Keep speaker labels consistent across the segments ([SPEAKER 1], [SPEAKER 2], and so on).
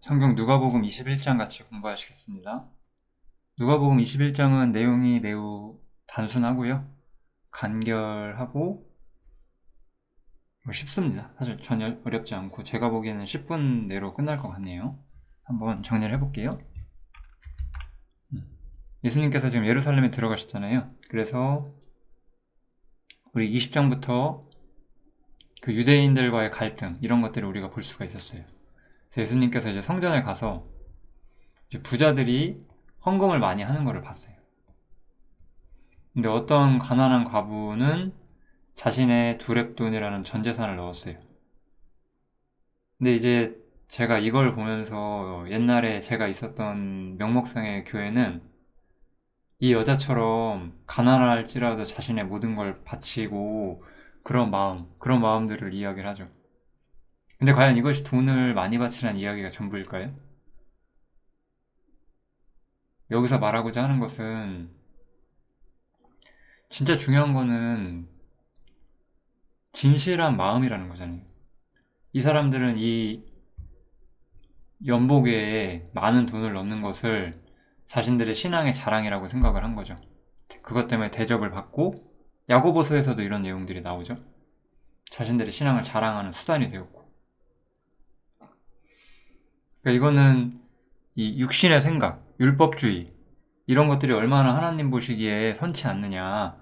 [SPEAKER 1] 성경 누가복음 21장 같이 공부하시겠습니다. 누가복음 21장은 내용이 매우 단순하고요. 간결하고 쉽습니다. 사실 전혀 어렵지 않고 제가 보기에는 10분 내로 끝날 것 같네요. 한번 정리를 해볼게요. 예수님께서 지금 예루살렘에 들어가셨잖아요. 그래서 우리 20장부터 그 유대인들과의 갈등 이런 것들을 우리가 볼 수가 있었어요. 그래서 예수님께서 이제 성전에 가서 이제 부자들이 헌금을 많이 하는 것을 봤어요. 근데 어떤 가난한 과부는 자신의 두렙돈이라는 전 재산을 넣었어요. 근데 이제 제가 이걸 보면서 옛날에 제가 있었던 명목상의 교회는 이 여자처럼 가난할지라도 자신의 모든 걸 바치고 그런 마음들을 이야기를 하죠. 근데 과연 이것이 돈을 많이 바치라는 이야기가 전부일까요? 여기서 말하고자 하는 것은 진짜 중요한 거는 진실한 마음이라는 거잖아요. 이 사람들은 이 연복에 많은 돈을 넣는 것을 자신들의 신앙의 자랑이라고 생각을 한 거죠. 그것 때문에 대접을 받고 야고보서에서도 이런 내용들이 나오죠. 자신들의 신앙을 자랑하는 수단이 되었고. 그러니까 이거는 이 육신의 생각, 율법주의 이런 것들이 얼마나 하나님 보시기에 선치 않느냐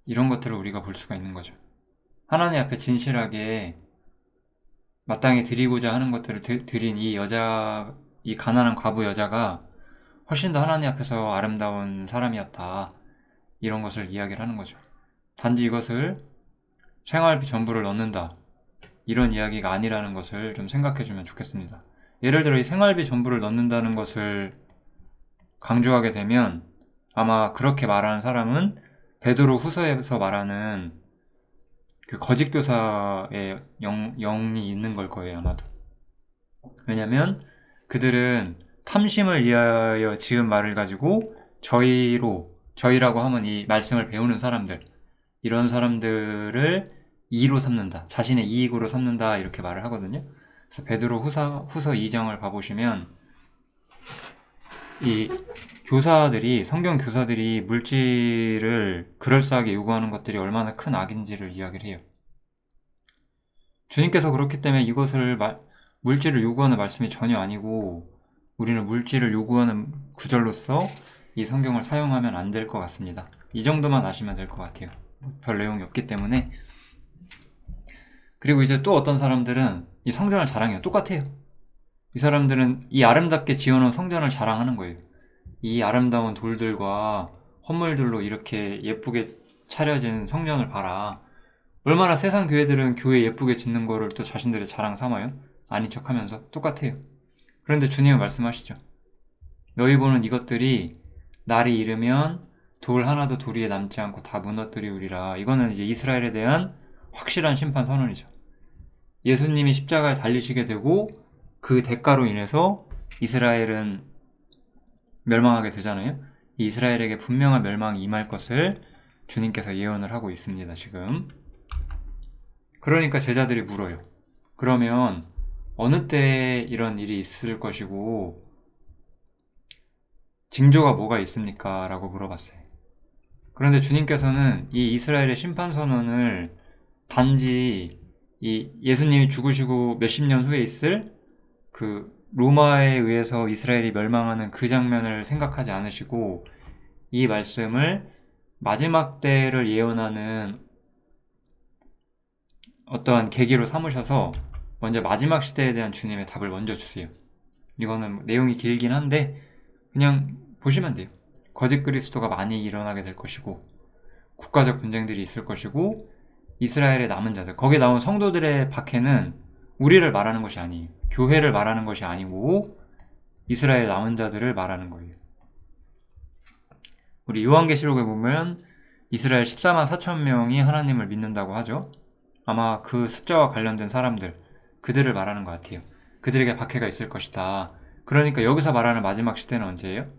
[SPEAKER 1] 이런 것들을 우리가 볼 수가 있는 거죠. 하나님 앞에 진실하게 마땅히 드리고자 하는 것들을 드린 이 가난한 과부 여자가 훨씬 더 하나님 앞에서 아름다운 사람이었다. 이런 것을 이야기를 하는 거죠. 단지 이것을 생활비 전부를 넣는다. 이런 이야기가 아니라는 것을 좀 생각해 주면 좋겠습니다. 예를 들어 이 생활비 전부를 넣는다는 것을 강조하게 되면 아마 그렇게 말하는 사람은 베드로 후서에서 말하는 그 거짓 교사의 영이 있는 걸 거예요, 아마도. 왜냐면 그들은 탐심을 위하여 지은 말을 가지고 저희라고 하면 이 말씀을 배우는 사람들, 이런 사람들을 이로 삼는다. 자신의 이익으로 삼는다. 이렇게 말을 하거든요. 그래서 베드로 후서 2장을 봐보시면 이 성경 교사들이 물질을 그럴싸하게 요구하는 것들이 얼마나 큰 악인지를 이야기를 해요. 주님께서 그렇기 때문에 물질을 요구하는 말씀이 전혀 아니고 우리는 물질을 요구하는 구절로서 이 성경을 사용하면 안 될 것 같습니다. 이 정도만 아시면 될 것 같아요. 별 내용이 없기 때문에. 그리고 이제 또 어떤 사람들은 이 성전을 자랑해요. 똑같아요. 이 사람들은 이 아름답게 지어놓은 성전을 자랑하는 거예요. 이 아름다운 돌들과 헌물들로 이렇게 예쁘게 차려진 성전을 봐라. 얼마나 세상 교회들은 교회 예쁘게 짓는 거를 또 자신들의 자랑 삼아요? 아닌 척 하면서 똑같아요. 그런데 주님은 말씀하시죠. 너희 보는 이것들이 날이 이르면 돌 하나도 돌 위에 남지 않고 다 무너뜨리우리라. 이거는 이제 이스라엘에 대한 확실한 심판 선언이죠. 예수님이 십자가에 달리시게 되고 그 대가로 인해서 이스라엘은 멸망하게 되잖아요. 이 이스라엘에게 분명한 멸망이 임할 것을 주님께서 예언을 하고 있습니다. 지금. 그러니까 제자들이 물어요. 그러면 어느 때 이런 일이 있을 것이고 징조가 뭐가 있습니까? 라고 물어봤어요. 그런데 주님께서는 이 이스라엘의 심판 선언을 단지 이 예수님이 죽으시고 몇십 년 후에 있을 그 로마에 의해서 이스라엘이 멸망하는 그 장면을 생각하지 않으시고 이 말씀을 마지막 때를 예언하는 어떠한 계기로 삼으셔서 먼저 마지막 시대에 대한 주님의 답을 먼저 주세요. 이거는 내용이 길긴 한데 그냥 보시면 돼요. 거짓 그리스도가 많이 일어나게 될 것이고 국가적 분쟁들이 있을 것이고 이스라엘의 남은 자들, 거기에 나온 성도들의 박해는 우리를 말하는 것이 아니에요. 교회를 말하는 것이 아니고 이스라엘 남은 자들을 말하는 거예요. 우리 요한계시록에 보면 이스라엘 14만 4천 명이 하나님을 믿는다고 하죠. 아마 그 숫자와 관련된 사람들, 그들을 말하는 것 같아요. 그들에게 박해가 있을 것이다. 그러니까 여기서 말하는 마지막 시대는 언제예요?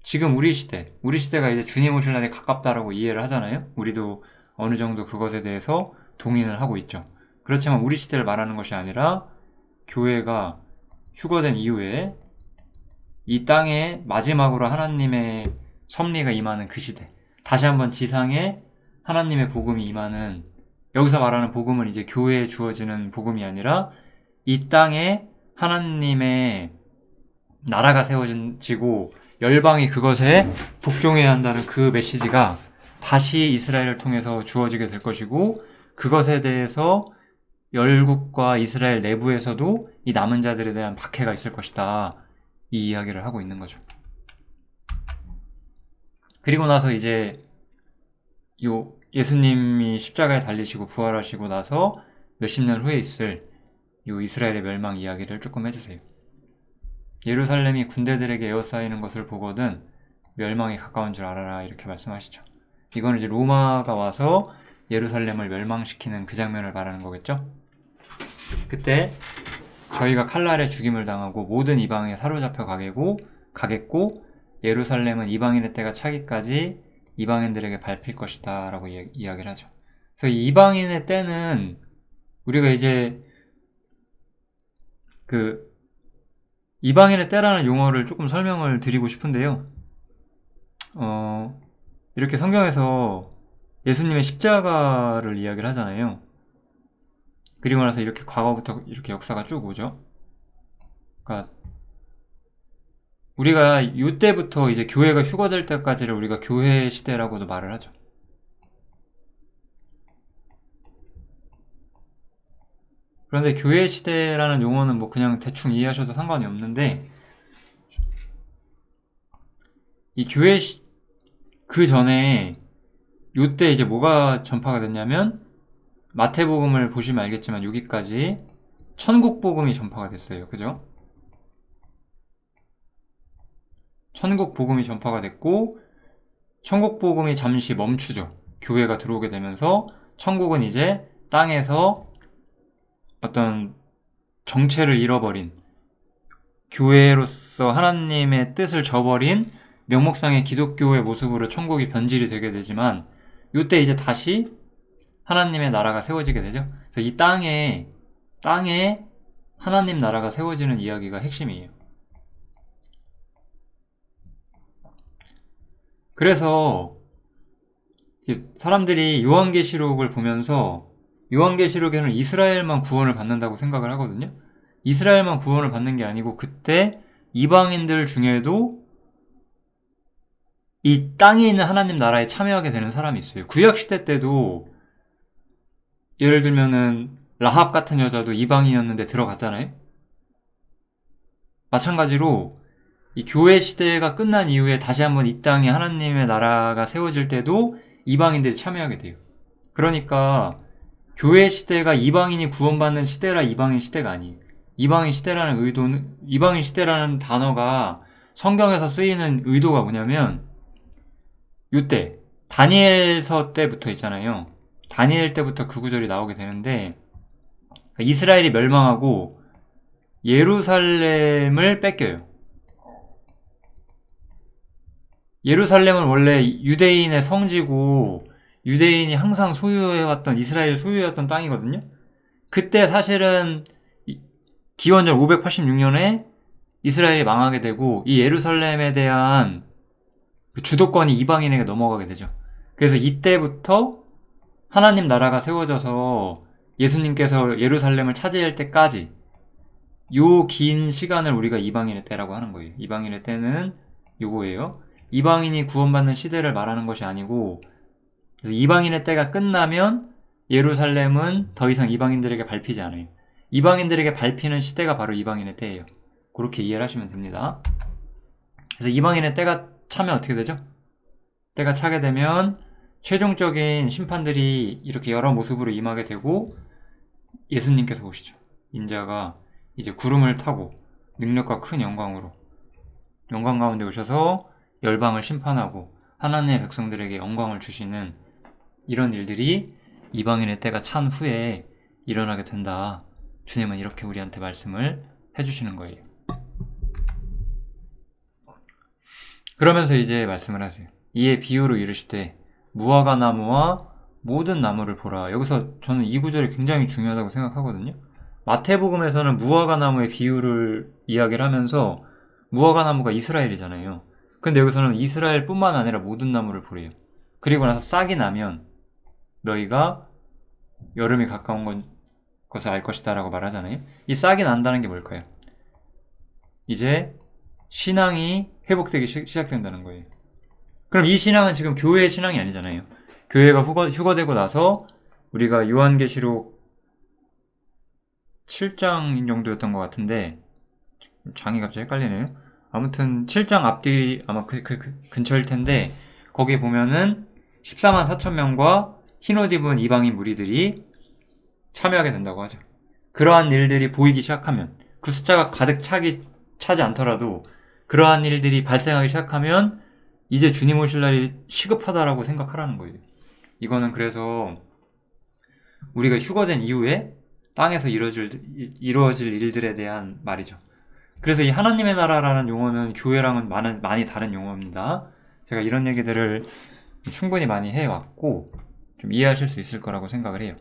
[SPEAKER 1] 지금 우리 시대가 이제 주님 오실 날이 가깝다라고 이해를 하잖아요. 우리도 어느 정도 그것에 대해서 동의를 하고 있죠. 그렇지만 우리 시대를 말하는 것이 아니라 교회가 휴거된 이후에 이 땅에 마지막으로 하나님의 섭리가 임하는 그 시대, 다시 한번 지상에 하나님의 복음이 임하는, 여기서 말하는 복음은 이제 교회에 주어지는 복음이 아니라 이 땅에 하나님의 나라가 세워지고 열방이 그것에 복종해야 한다는 그 메시지가 다시 이스라엘을 통해서 주어지게 될 것이고, 그것에 대해서 열국과 이스라엘 내부에서도 이 남은 자들에 대한 박해가 있을 것이다, 이 이야기를 하고 있는 거죠. 그리고 나서 이제 예수님이 십자가에 달리시고 부활하시고 나서 몇십 년 후에 있을 요 이스라엘의 멸망 이야기를 조금 해주세요. 예루살렘이 군대들에게 에워싸이는 것을 보거든 멸망이 가까운 줄 알아라, 이렇게 말씀하시죠. 이거는 이제 로마가 와서 예루살렘을 멸망시키는 그 장면을 말하는 거겠죠. 그때 저희가 칼날에 죽임을 당하고 모든 이방에 사로잡혀 가겠고 예루살렘은 이방인의 때가 차기까지 이방인들에게 밟힐 것이다 라고 이야기를 하죠. 그래서 이 이방인의 때는 우리가 이제 그 이방인의 때라는 용어를 조금 설명을 드리고 싶은데요. 이렇게 성경에서 예수님의 십자가를 이야기를 하잖아요. 그리고 나서 이렇게 과거부터 이렇게 역사가 쭉 오죠. 그러니까 우리가 이때부터 이제 교회가 휴거될 때까지를 우리가 교회 시대라고도 말을 하죠. 그런데 교회 시대라는 용어는 뭐 그냥 대충 이해하셔도 상관이 없는데, 이 교회 그 전에 요때 이제 뭐가 전파가 됐냐면, 마태복음을 보시면 알겠지만 여기까지 천국복음이 전파가 됐어요. 그죠? 천국복음이 전파가 됐고, 천국복음이 잠시 멈추죠. 교회가 들어오게 되면서 천국은 이제 땅에서 어떤 정체를 잃어버린, 교회로서 하나님의 뜻을 저버린 명목상의 기독교의 모습으로 천국이 변질이 되게 되지만, 요때 이제 다시 하나님의 나라가 세워지게 되죠. 그래서 이 땅에 하나님 나라가 세워지는 이야기가 핵심이에요. 그래서 사람들이 요한계시록을 보면서 요한계시록에는 이스라엘만 구원을 받는다고 생각을 하거든요. 이스라엘만 구원을 받는 게 아니고 그때 이방인들 중에도 이 땅에 있는 하나님 나라에 참여하게 되는 사람이 있어요. 구약시대 때도 예를 들면은 라합 같은 여자도 이방인이었는데 들어갔잖아요. 마찬가지로 이 교회 시대가 끝난 이후에 다시 한번 이 땅에 하나님의 나라가 세워질 때도 이방인들이 참여하게 돼요. 그러니까 교회 시대가 이방인이 구원받는 시대라 이방인 시대가 아니에요. 이방인 시대라는 단어가 성경에서 쓰이는 의도가 뭐냐면, 요때 다니엘서 때부터 있잖아요. 다니엘 때부터 그 구절이 나오게 되는데, 이스라엘이 멸망하고 예루살렘을 뺏겨요. 예루살렘은 원래 유대인의 성지고 유대인이 항상 소유해왔던, 이스라엘 소유해왔던 땅이거든요. 그때 사실은 기원전 586년에 이스라엘이 망하게 되고 이 예루살렘에 대한 주도권이 이방인에게 넘어가게 되죠. 그래서 이때부터 하나님 나라가 세워져서 예수님께서 예루살렘을 차지할 때까지 요 긴 시간을 우리가 이방인의 때라고 하는 거예요. 이방인의 때는 요거예요. 이방인이 구원받는 시대를 말하는 것이 아니고, 그래서 이방인의 때가 끝나면 예루살렘은 더 이상 이방인들에게 밟히지 않아요. 이방인들에게 밟히는 시대가 바로 이방인의 때예요. 그렇게 이해를 하시면 됩니다. 그래서 이방인의 때가 차면 어떻게 되죠? 때가 차게 되면 최종적인 심판들이 이렇게 여러 모습으로 임하게 되고 예수님께서 오시죠. 인자가 이제 구름을 타고 능력과 큰 영광으로 영광 가운데 오셔서 열방을 심판하고 하나님의 백성들에게 영광을 주시는 이런 일들이 이방인의 때가 찬 후에 일어나게 된다. 주님은 이렇게 우리한테 말씀을 해주시는 거예요. 그러면서 이제 말씀을 하세요. 이에 비유로 이르시되 무화과 나무와 모든 나무를 보라. 여기서 저는 이 구절이 굉장히 중요하다고 생각하거든요. 마태복음에서는 무화과 나무의 비유를 이야기를 하면서 무화과 나무가 이스라엘이잖아요. 근데 여기서는 이스라엘뿐만 아니라 모든 나무를 보래요. 그리고 나서 싹이 나면 너희가 여름이 가까운 것을 알 것이다 라고 말하잖아요. 이 싹이 난다는 게 뭘까요? 이제 신앙이 회복되기 시작된다는 거예요. 그럼 이 신앙은 지금 교회의 신앙이 아니잖아요. 교회가 휴거되고 나서 우리가 요한계시록 7장 정도였던 것 같은데 장이 갑자기 헷갈리네요. 아무튼 7장 앞뒤 아마 그 근처일 텐데 거기 보면은 14만 4천 명과 흰옷 입은 이방인 무리들이 참여하게 된다고 하죠. 그러한 일들이 보이기 시작하면 그 숫자가 가득 차지 않더라도 그러한 일들이 발생하기 시작하면 이제 주님 오실 날이 시급하다라고 생각하라는 거예요. 이거는 그래서 우리가 휴거된 이후에 땅에서 이루어질 일들에 대한 말이죠. 그래서 이 하나님의 나라라는 용어는 교회랑은 많이 다른 용어입니다. 제가 이런 얘기들을 충분히 많이 해왔고 좀 이해하실 수 있을 거라고 생각을 해요.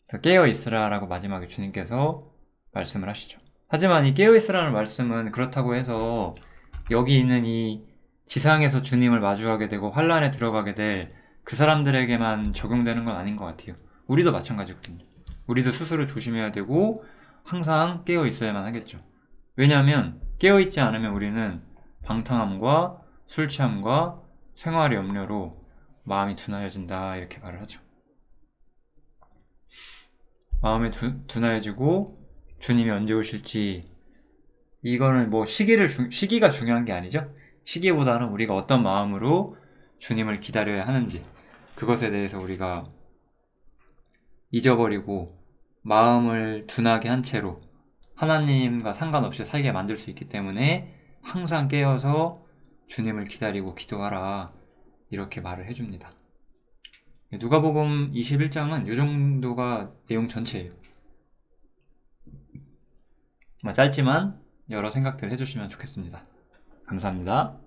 [SPEAKER 1] 그래서 깨어있으라라고 마지막에 주님께서 말씀을 하시죠. 하지만 이 깨어있으라는 말씀은 그렇다고 해서 여기 있는 이 지상에서 주님을 마주하게 되고 환란에 들어가게 될 그 사람들에게만 적용되는 건 아닌 것 같아요. 우리도 마찬가지거든요. 우리도 스스로 조심해야 되고 항상 깨어 있어야만 하겠죠. 왜냐하면 깨어 있지 않으면 우리는 방탕함과 술 취함과 생활의 염려로 마음이 둔하여진다 이렇게 말을 하죠. 마음이 둔하여지고 주님이 언제 오실지 이거는 뭐 시기가 중요한 게 아니죠. 시기보다는 우리가 어떤 마음으로 주님을 기다려야 하는지 그것에 대해서 우리가 잊어버리고 마음을 둔하게 한 채로 하나님과 상관없이 살게 만들 수 있기 때문에 항상 깨어서 주님을 기다리고 기도하라 이렇게 말을 해줍니다. 누가복음 21장은 이 정도가 내용 전체예요. 짧지만 여러 생각들 해주시면 좋겠습니다. 감사합니다.